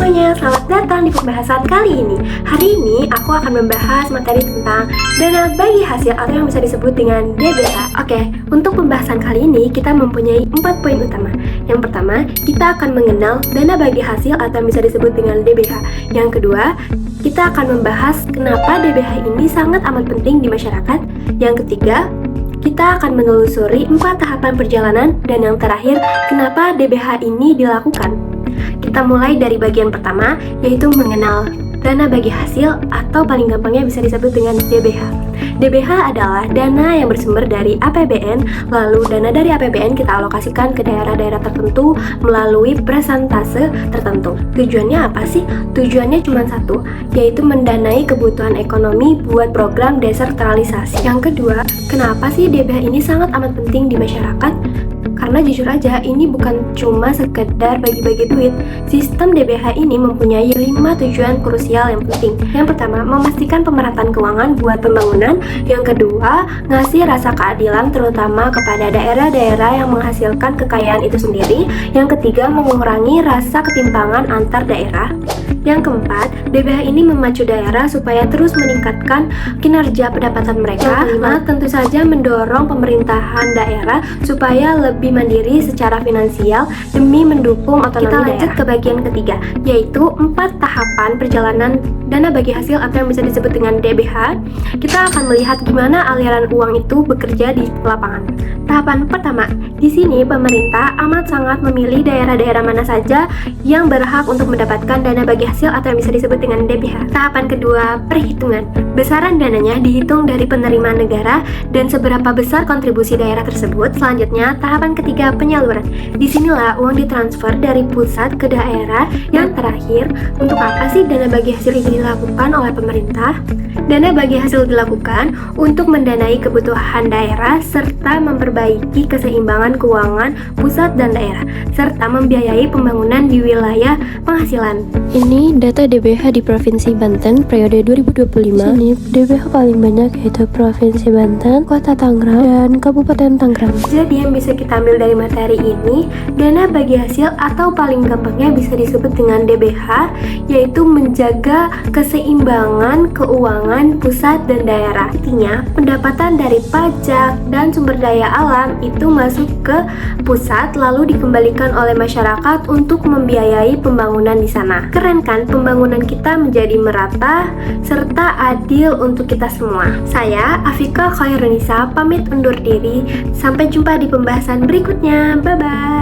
semuanya, selamat datang di pembahasan kali ini. Hari ini aku akan membahas materi tentang dana bagi hasil atau yang bisa disebut dengan DBH. Oke, untuk pembahasan kali ini kita mempunyai 4 poin utama. Yang pertama, kita akan mengenal dana bagi hasil atau yang bisa disebut dengan DBH. Yang kedua, kita akan membahas kenapa DBH ini sangat amat penting di masyarakat. Yang ketiga, kita akan menelusuri 4 tahapan perjalanan. Dan yang terakhir, kenapa DBH ini dilakukan. Kita mulai dari bagian pertama, yaitu mengenal dana bagi hasil atau paling gampangnya bisa disebut dengan DBH. DBH adalah dana yang bersumber dari APBN, lalu dana dari APBN kita alokasikan ke daerah-daerah tertentu melalui persentase tertentu. Tujuannya apa sih? Tujuannya cuma satu, yaitu mendanai kebutuhan ekonomi buat program desentralisasi. Yang kedua, kenapa sih DBH ini sangat amat penting di masyarakat? Karena jujur aja, ini bukan cuma sekedar bagi-bagi duit. Sistem DBH ini mempunyai 5 tujuan krusial yang penting. Yang pertama, memastikan pemerataan keuangan buat pembangunan. Yang kedua, ngasih rasa keadilan terutama kepada daerah-daerah yang menghasilkan kekayaan itu sendiri. Yang ketiga, mengurangi rasa ketimpangan antar daerah. Yang keempat, DBH ini memacu daerah supaya terus meningkatkan kinerja pendapatan mereka. Yang kelima, tentu saja mendorong pemerintahan daerah supaya lebih mandiri secara finansial demi mendukung otonomi daerah. Kita lanjut ke bagian ketiga, yaitu 4 tahapan perjalanan dana bagi hasil atau yang bisa disebut dengan DBH. Kita akan melihat gimana aliran uang itu bekerja di lapangan. Tahapan pertama, di sini pemerintah amat sangat memilih daerah-daerah mana saja yang berhak untuk mendapatkan dana bagi hasil atau yang bisa disebut dengan DBH. Tahapan kedua, perhitungan. Besaran dananya dihitung dari penerimaan negara dan seberapa besar kontribusi daerah tersebut. Selanjutnya, tahapan ketiga, penyaluran. Disinilah uang ditransfer dari pusat ke daerah. Yang terakhir, untuk apa sih dana bagi hasil ini dilakukan oleh pemerintah? Dana bagi hasil dilakukan untuk mendanai kebutuhan daerah serta memperbaiki keseimbangan keuangan pusat dan daerah, serta membiayai pembangunan di wilayah penghasilan. Ini data DBH di Provinsi Banten periode 2025. Sini DBH paling banyak yaitu Provinsi Banten, Kota Tangerang, dan Kabupaten Tangerang. Jadi yang bisa kita ambil dari materi ini, dana bagi hasil atau paling gampangnya bisa disebut dengan DBH, yaitu menjaga keseimbangan keuangan pusat dan daerah. Artinya, pendapatan dari pajak dan sumber daya alam itu masuk ke pusat lalu dikembalikan oleh masyarakat untuk membiayai pembangunan di sana. Keren kan? Pembangunan kita menjadi merata serta adil untuk kita semua. Saya, Afika Khairunisa, pamit undur diri. Sampai jumpa di pembahasan berikutnya. Bye-bye.